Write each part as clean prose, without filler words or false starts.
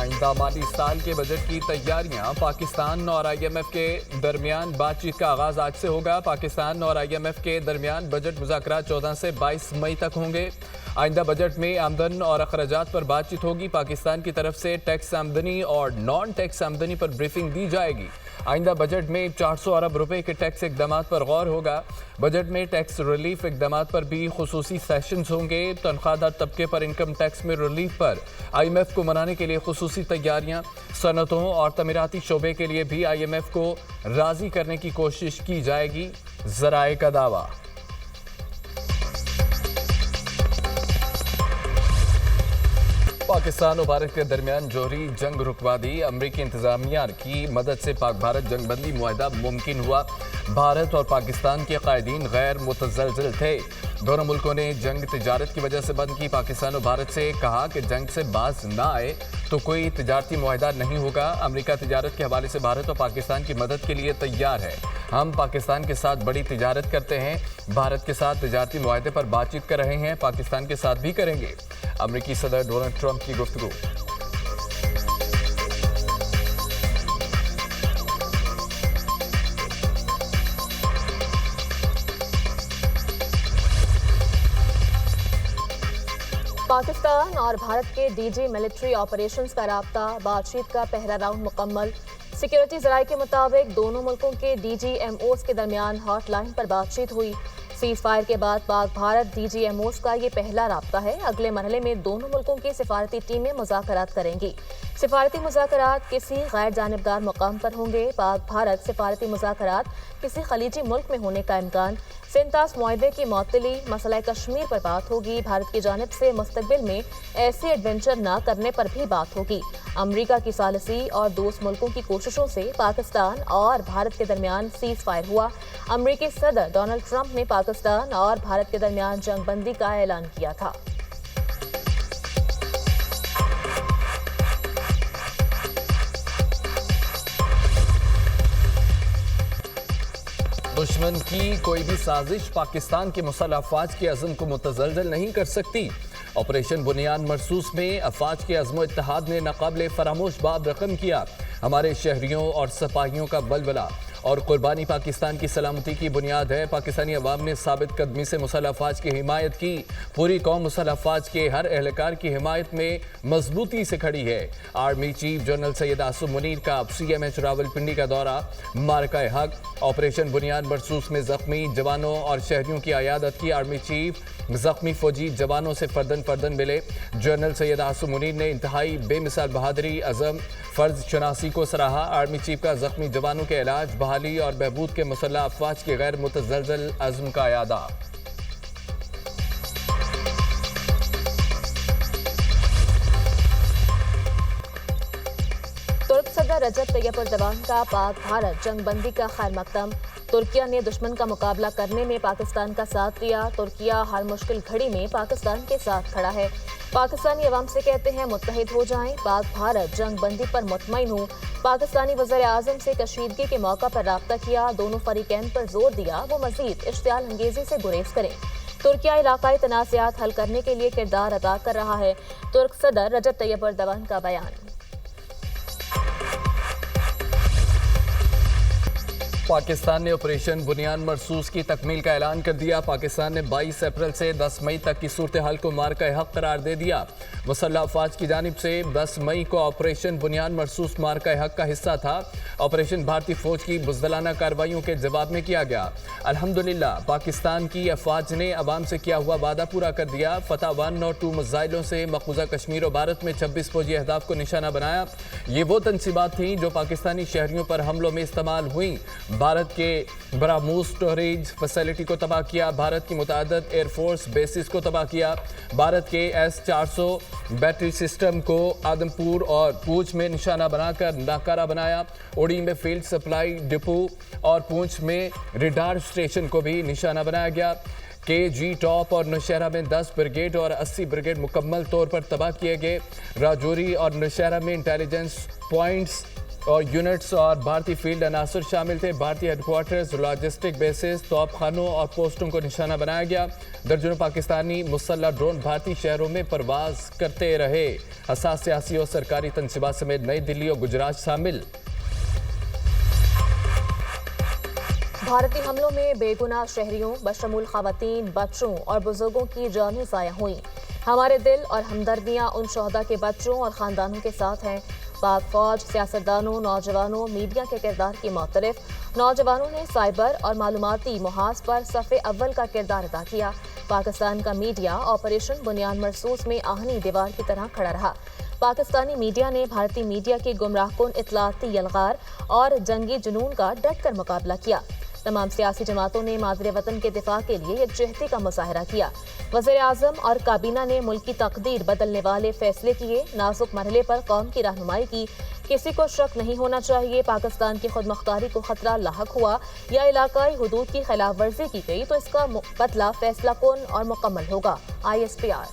آئندہ مالی سال کے بجٹ کی تیاریاں پاکستان اور آئی ایم ایف کے درمیان بات چیت کا آغاز آج سے ہوگا۔ پاکستان اور آئی ایم ایف کے درمیان بجٹ مذاکرات 14 سے 22 مئی تک ہوں گے۔ آئندہ بجٹ میں آمدن اور اخراجات پر بات چیت ہوگی۔ پاکستان کی طرف سے ٹیکس آمدنی اور نان ٹیکس آمدنی پر بریفنگ دی جائے گی۔ آئندہ بجٹ میں 400 ارب روپے کے ٹیکس اقدامات پر غور ہوگا۔ بجٹ میں ٹیکس ریلیف اقدامات پر بھی خصوصی سیشنز ہوں گے۔ تنخواہ دار طبقے پر انکم ٹیکس میں ریلیف پر آئی ایم ایف کو منانے کے لیے خصوصی تیاریاں۔ صنعتوں اور تعمیراتی شعبے کے لیے بھی آئی ایم ایف کو راضی کرنے کی کوشش کی جائے گی، ذرائع کا دعویٰ۔ پاکستان اور بھارت کے درمیان جوہری جنگ رکوا دی۔ امریکی انتظامیہ کی مدد سے پاک بھارت جنگ بندی معاہدہ ممکن ہوا۔ بھارت اور پاکستان کے قائدین غیر متزلزل تھے۔ دونوں ملکوں نے جنگ تجارت کی وجہ سے بند کی۔ پاکستان اور بھارت سے کہا کہ جنگ سے باز نہ آئے تو کوئی تجارتی معاہدہ نہیں ہوگا۔ امریکہ تجارت کے حوالے سے بھارت اور پاکستان کی مدد کے لیے تیار ہے۔ ہم پاکستان کے ساتھ بڑی تجارت کرتے ہیں، بھارت کے ساتھ تجارتی معاہدے پر بات چیت کر رہے ہیں، پاکستان کے ساتھ بھی کریں گے۔ امریکی صدر ڈونلڈ ٹرمپ کی گفتگو۔ پاکستان اور بھارت کے ڈی جی ملٹری آپریشنز کا رابطہ، بات چیت کا پہلا راؤنڈ مکمل۔ سیکیورٹی ذرائع کے مطابق دونوں ملکوں کے ڈی جی ایم اوز کے درمیان ہاٹ لائن پر بات چیت ہوئی۔ سیز فائر کے بعد پاک بھارت ڈی جی ایم اوز کا یہ پہلا رابطہ ہے۔ اگلے مرحلے میں دونوں ملکوں کی سفارتی ٹیمیں مذاکرات کریں گی۔ سفارتی مذاکرات کسی غیر جانبدار مقام پر ہوں گے۔ پاک بھارت سفارتی مذاکرات کسی خلیجی ملک میں ہونے کا امکان۔ سینتاس معاہدے کی معطلی، مسئلہ کشمیر پر بات ہوگی۔ بھارت کی جانب سے مستقبل میں ایسے ایڈونچر نہ کرنے پر بھی بات ہوگی۔ امریکہ کی ثالثی اور دوست ملکوں کی کوششوں سے پاکستان اور بھارت کے درمیان سیز فائر ہوا۔ امریکی صدر ڈونلڈ ٹرمپ نے پاکستان اور بھارت کے درمیان جنگ بندی کا اعلان کیا تھا۔ دشمن کی کوئی بھی سازش پاکستان کے مسلح افواج کے عزم کو متزلزل نہیں کر سکتی۔ آپریشن بنیاد مرصوص میں افواج کے عزم و اتحاد نے ناقابل فراموش باب رقم کیا۔ ہمارے شہریوں اور سپاہیوں کا ولولہ اور قربانی پاکستان کی سلامتی کی بنیاد ہے۔ پاکستانی عوام نے ثابت قدمی سے مسلح افواج کی حمایت کی۔ پوری قوم مسلح افواج کے ہر اہلکار کی حمایت میں مضبوطی سے کھڑی ہے۔ Army chief general Syed Asim Munir کا سی ایم ایچ راولپنڈی کا دورہ، معرکہ حق۔ آپریشن بنیاد مرصوص میں زخمی جوانوں اور شہریوں کی عیادت کی۔ آرمی چیف زخمی فوجی جوانوں سے فردن ملے۔ جنرل سید عاصم منیر نے انتہائی بے مثال بہادری، عزم، فرض شناسی کو سراہا۔ آرمی چیف کا زخمی جوانوں کے علاج، بحالی اور بہبود کے مسلح افواج کے غیر متزلزل عزم کا اعادہ۔ ترک صدر رجب طیب اردوان کا پاک بھارت جنگ بندی کا خیر مقدم۔ ترکیہ نے دشمن کا مقابلہ کرنے میں پاکستان کا ساتھ دیا۔ ترکیہ ہر مشکل گھڑی میں پاکستان کے ساتھ کھڑا ہے۔ پاکستانی عوام سے کہتے ہیں متحد ہو جائیں، پاک بھارت جنگ بندی پر مطمئن ہوں۔ پاکستانی وزیر اعظم سے کشیدگی کے موقع پر رابطہ کیا۔ دونوں فریقین پر زور دیا وہ مزید اشتعال انگیزی سے گریز کریں۔ ترکیہ علاقائی تنازعات حل کرنے کے لیے کردار ادا کر رہا ہے۔ ترک صدر رجب طیب اردوان کا بیان۔ پاکستان نے آپریشن بنیاد مرصوص کی تکمیل کا اعلان کر دیا۔ پاکستان نے 22 اپریل سے 10 مئی تک کی صورتحال کو معرکہ حق قرار دے دیا۔ مسلح افواج کی جانب سے 10 مئی کو آپریشن بنیاد مرصوص معرکہ حق کا حصہ تھا۔ آپریشن بھارتی فوج کی بزدلانہ کارروائیوں کے جواب میں کیا گیا۔ الحمدللہ پاکستان کی افواج نے عوام سے کیا ہوا وعدہ پورا کر دیا۔ فتح 1 اور 2 میزائلوں سے مقبوضہ کشمیر و بھارت میں 26 فوجی اہداف کو نشانہ بنایا۔ یہ وہ تنصیبات تھیں جو پاکستانی شہریوں پر حملوں میں استعمال ہوئیں۔ بھارت کے براموس اسٹوریج فیسلٹی کو تباہ کیا۔ بھارت کی متعدد ایئر فورس بیسز کو تباہ کیا۔ بھارت کے S-400 بیٹری سسٹم کو آدم پور اور پونچھ میں نشانہ بنا کر ناکارہ بنایا۔ اوڑی میں فیلڈ سپلائی ڈپو اور پونچھ میں ریڈار اسٹیشن کو بھی نشانہ بنایا گیا۔ KG ٹاپ اور نوشہرہ میں 10 بریگیڈ اور 80 بریگیڈ مکمل طور پر تباہ کیے گئے۔ راجوری اور نوشہرہ میں انٹیلیجنس پوائنٹس और यूनिट्स और भारतीय फील्ड अनासर शामिल थे। भारतीय हेडक्वार्टर्स, लॉजिस्टिक बेसिस, तोपखानों और पोस्टों को निशाना बनाया गया। दर्जनों पाकिस्तानी मुसल्लह ड्रोन भारतीय शहरों में परवाज करते रहे। हसास सियासी और सरकारी तनसीबात समेत नई दिल्ली और गुजरात शामिल। भारतीय हमलों में बेगुनाह शहरियों बशमूल खवातीन, बच्चों और बुजुर्गों की जानें ज़ाया हुई। हमारे दिल और हमदर्दियाँ उन शहदा के बच्चों और ख़ानदानों के साथ हैं। पाक फौज, सियासतदानों, नौजवानों, मीडिया के किरदार की मुख्तलिफ नौजवानों ने साइबर और मालूमाती मुहाज पर सफ़े अव्वल का किरदार अदा किया। पाकिस्तान का मीडिया ऑपरेशन बुनियान मरसूस में आहनी दीवार की तरह खड़ा रहा। पाकिस्तानी मीडिया ने भारतीय मीडिया की गुमराहकुन इत्तलाती यलगार और जंगी जुनून का डट कर मुकाबला किया। तमाम सियासी जमातों ने मादरे वतन के दिफा के लिए यकजहती का मुजाहरा किया। वज़ीर आज़म और काबीना ने मुल्क की तकदीर बदलने वाले फैसले किए। नाजुक मरहले पर कौम की रहनुमाई की। किसी को शक नहीं होना चाहिए पाकिस्तान की खुद मुख्तारी को खतरा लाहक हुआ या इलाकाई हुदूद की खिलाफ वर्जी की गई तो इसका बदला फैसला कुन और मुकम्मल होगा। ISPR।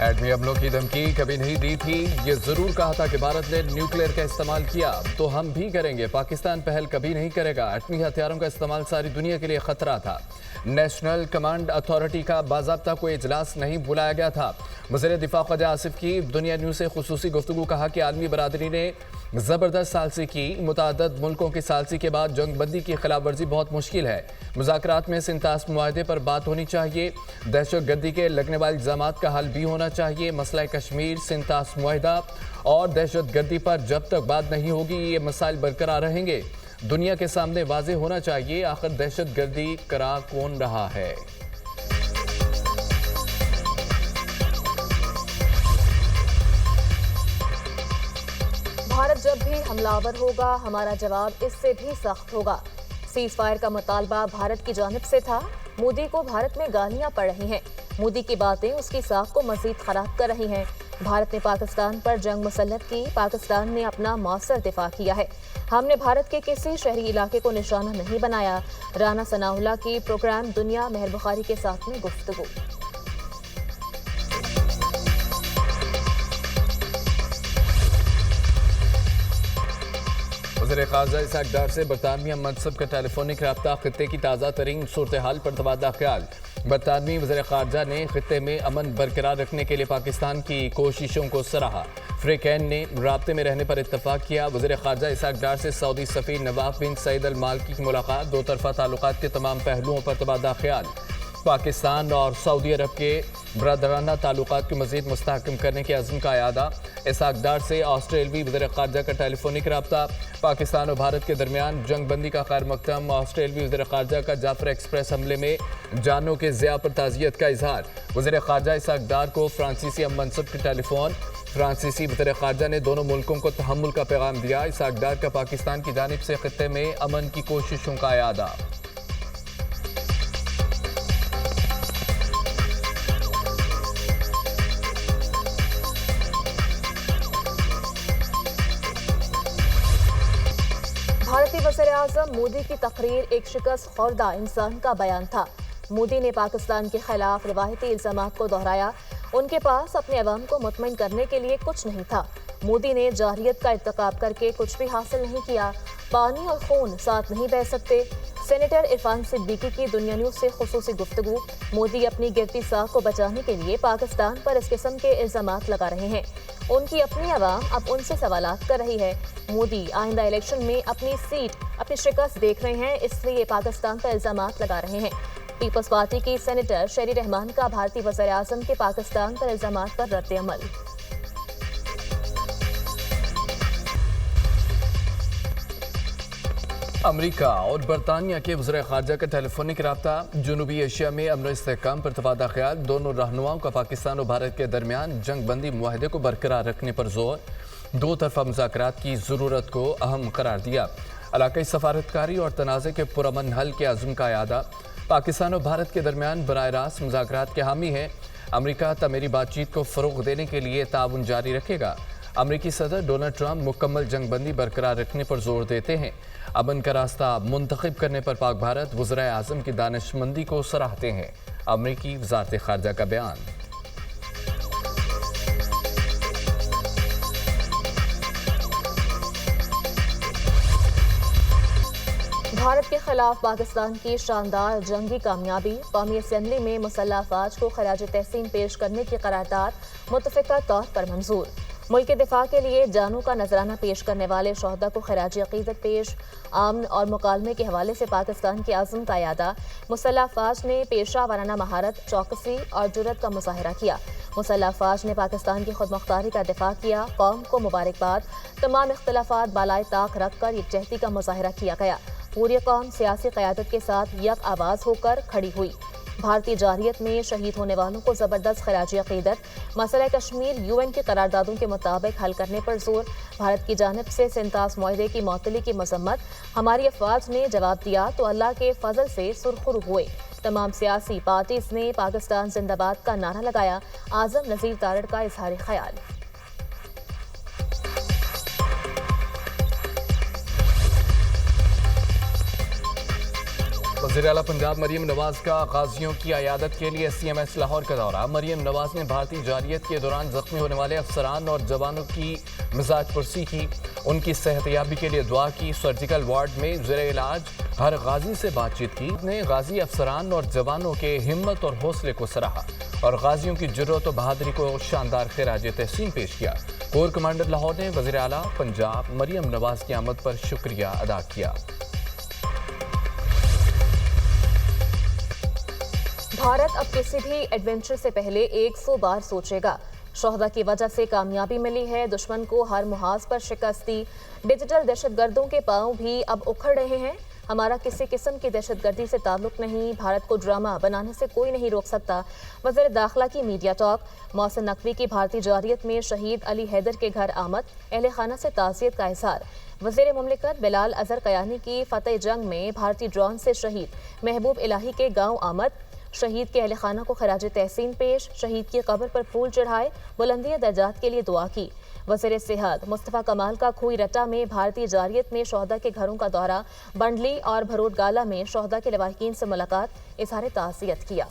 एटमी हमलों की धमकी कभी नहीं दी थी। ये जरूर कहा था कि भारत ने न्यूक्लियर का इस्तेमाल किया तो हम भी करेंगे। पाकिस्तान पहल कभी नहीं करेगा। एटमी हथियारों का इस्तेमाल सारी दुनिया के लिए खतरा था। नेशनल कमांड अथॉरिटी का बाज़ाब्ता कोई इजलास नहीं बुलाया गया था। वज़ीर दिफा ख्वाजा आसिफ की दुनिया न्यूज़ से खुसूसी गुफ्तगू। कहा कि आलमी बरादरी ने ज़बरदस्त सालसी की। मुतादद मुल्कों की सालसी के बाद जंग बंदी की खिलाफ वर्जी बहुत मुश्किल है। मुज़ाकरात में सिंतास मुआहदे पर बात होनी चाहिए। दहशत गर्दी के लगने वाले इल्ज़ामात का हल भी होना चाहिए। मसला कश्मीर, सिंतास मुआहदा और दहशत गर्दी पर जब तक बात नहीं होगी ये मसाइल बरकरार रहेंगे। दुनिया के सामने वाज़ेह होना चाहिए आखिर दहशत गर्दी करा कौन रहा है। भारत जब भी हमलावर होगा हमारा जवाब इससे भी सख्त होगा। सीज फायर का मुतालबा भारत की जानिब से था। मोदी को भारत में गालियां पड़ रही हैं। मोदी की बातें उसकी साख को मजीद खराब कर रही हैं। भारत ने पाकिस्तान पर जंग मुसल्लत की। पाकिस्तान ने अपना मौसर दिफा किया है। हमने भारत के किसी शहरी इलाके को निशाना नहीं बनाया। राना सनाउल्लाह की प्रोग्राम दुनिया मेहर बुखारी के साथ में गुफ्तगू। वज़ीर ख़ारजा इसहाक़ डार से बरतानवी मनसब का टेलीफोनिक रब्ता। खित्ते की ताज़ा तरीन सूरत हाल पर तबादला ख्याल। बरतानवी वज़ीर ख़ारजा ने खित्ते में अमन बरकरार रखने के लिए पाकिस्तान की कोशिशों को सराहा। फ्रीकैन ने राब्ते में रहने पर इत्तफाक किया। वज़ीर ख़ारजा इसहाक़ डार से सऊदी सफ़ीर नवाफ बिन सईद अल मालकी की मुलाकात। दो तरफ़ा ताल्लुकात के तमाम पहलुओं पर तबादला ख्याल। पाकिस्तान और सऊदी अरब के बरदराना ताल्लुकात को मज़ीद मुस्तहकम करने के अज़्म का यादा। इसहाक़ डार से ऑस्ट्रेलवी वज़ीर ख़ारजा का टेलीफोनिक रब्ता। पाकिस्तान और भारत के दरमियान जंग बंदी का खैर मकदम। ऑस्ट्रेलवी वज़ीर ख़ारजा का जाफर एक्सप्रेस हमले में जानों के ज़िया पर ताज़ियत का इजहार। वज़ीर ख़ारजा इसहाक़ डार को फ्रांसीसी मनसब के टेलीफोन। फ्रांसीसी वज़ीर ख़ारजा ने दोनों मुल्कों को तहम्मुल का पैगाम दिया। इसहाक़ डार का पाकिस्तान की जानिब से खित्ते में अमन की कोशिशों का यादा। भारतीय वज़ीर-ए-आज़म मोदी की तकरीर एक शिकस्त खोरदा इंसान का बयान था। मोदी ने पाकिस्तान के खिलाफ रिवायती इल्ज़ामात को दोहराया। उनके पास अपने अवाम को मुतमईन करने के लिए कुछ नहीं था। मोदी ने जारहियत का इर्तिकाब करके कुछ भी हासिल नहीं किया। पानी और खून साथ नहीं बह सकते। सेनेटर इरफान सिद्दीकी की दुनिया न्यूज़ से खुसूसी गुफ्तगू। मोदी अपनी गिरती साख को बचाने के लिए पाकिस्तान पर इस किस्म के इल्ज़ामात लगा रहे हैं। उनकी अपनी अवाम अब उनसे सवालात कर रही है। मोदी आइंदा इलेक्शन में अपनी सीट, अपनी शिकस्त देख रहे हैं, इसलिए पाकिस्तान पर इल्ज़ामात लगा रहे हैं। पीपल्स पार्टी की सेनेटर शेरी रहमान का भारतीय वज़ीर-ए-आज़म के पाकिस्तान पर इल्ज़ामात पर रद्द अमल। अमरीका और बरतानिया के वज़ीर ख़ारजा का टेलीफोनिक रब्ता। जनूबी एशिया में अमन और इस्तेहकाम पर तबादला ख्याल। दोनों रहनुमाओं का पाकिस्तान और भारत के दरमियान जंग बंदी मुआहदे को बरकरार रखने पर जोर। दो तरफा मुज़ाकरात की ज़रूरत को अहम करार दिया। इलाकाई सफारतकारी और तनाज़े के पुरअमन हल के अज़्म का यादा। पाकिस्तान और भारत के दरमियान बराह रास्त मुज़ाकरात के हामी है। अमरीका तमीरी बातचीत को फ़रोग़ देने के लिए ताउन जारी रखेगा। अमरीकी सदर डोनाल्ड ट्रंप मुकम्मल जंग बंदी बरकरार रखने पर जोर देते हैं। अमन का रास्ता मुंतखब करने पर पाक भारत वज़ीर-ए-आज़म की दानिशमंदी को सराहते हैं। अमरीकी वज़ारत ख़ारजा का बयान। भारत के खिलाफ पाकिस्तान की शानदार जंगी कामयाबी, कौमी असम्बली में मुसल्लह अफवाज को खराज तहसीन पेश करने की करारदाद मुतफ़िक़ा तौर पर मंजूर। मुल्क के दिफा के लिए जानों का नजराना पेश करने वाले शहदा को खराज अक़ीदत पेश। अमन और मुकालमे के हवाले से पाकिस्तान के अज़्म का यादा। मुसल्लह अफवाज ने पेशा वाराना महारत, चौकसी और जुर्रत का मुज़ाहिरा किया। मुसल्लह अफवाज ने पाकिस्तान की खुद मुख्तारी का दिफा किया। कौम को मुबारकबाद। तमाम इख्तलाफात बालाए ताक रख कर यकजहती का मुज़ाहिरा किया गया। पूरी कौम सियासी क़यादत के साथ यक आवाज़ होकर खड़ी हुई। भारतीय जारियत में शहीद होने वालों को ज़बरदस्त खराज अक़ीदत। मसला कश्मीर UN की करारदादों के मुताबिक हल करने पर जोर। भारत की जानिब से सिंतास मुआहदे की मअतली की मजम्मत। हमारी अफवाज ने जवाब दिया तो अल्लाह के फजल से सुरखरू हुए। तमाम सियासी पार्टीज ने पाकिस्तान जिंदाबाद का नारा लगाया। आज़म नज़ीर तारड़ का इजहार ख्याल। वज़ीर आला पंजाब मरीम नवाज का गाजियों की अयादत के लिए CMS लाहौर का दौरा। मरीम नवाज ने भारतीय जारियत के दौरान जख्मी होने वाले अफसरान और जवानों की मिजाज पुरसी की, उनकी सेहतयाबी के लिए दुआ की। सर्जिकल वार्ड में ज़ेरे इलाज हर गाजी से बातचीत की। ने गाजी अफसरान और जवानों के हिम्मत और हौसले को सराहा और गाजियों की जुर्रत और बहादुरी को शानदार खिराज तहसीन पेश किया। कोर कमांडर लाहौर ने वज़ीर आला पंजाब मरीम नवाज की आमद पर शुक्रिया अदा किया। भारत अब किसी भी एडवेंचर से पहले 100 बार सोचेगा। शोहदा की वजह से कामयाबी मिली है, दुश्मन को हर मुहाज पर शिकस्त दी। डिजिटल दहशतगर्दों के पांव भी अब उखड़ रहे हैं। हमारा किसी किस्म की दहशतगर्दी से ताल्लुक नहीं, भारत को ड्रामा बनाने से कोई नहीं रोक सकता। वज़ीर दाखिला की मीडिया टॉक। मोहसिन नकवी की भारतीय जारियत में शहीद अली हैदर के घर आमद, अहले खाना से ताज़ियत का इज़हार। वज़ीर मुमलिकत बिलाल अज़हर कयानी की फतेह जंग में भारतीय ड्रोन से शहीद महबूब इलाही के गाँव आमद। शहीद के अहले खाना को खराज तहसीन पेश। शहीद की कब्र पर फूल चढ़ाए, बुलंदिया दर्जात के लिए दुआ की। वज़ीर सेहत मुस्तफ़ा कमाल का खूई रटा में भारतीय जारियत में शोहदा के घरों का दौरा। बंडली और भरोट गाला में शोहदा के लवाहिकीन से मुलाकात, इज़हार ताज़ियत किया।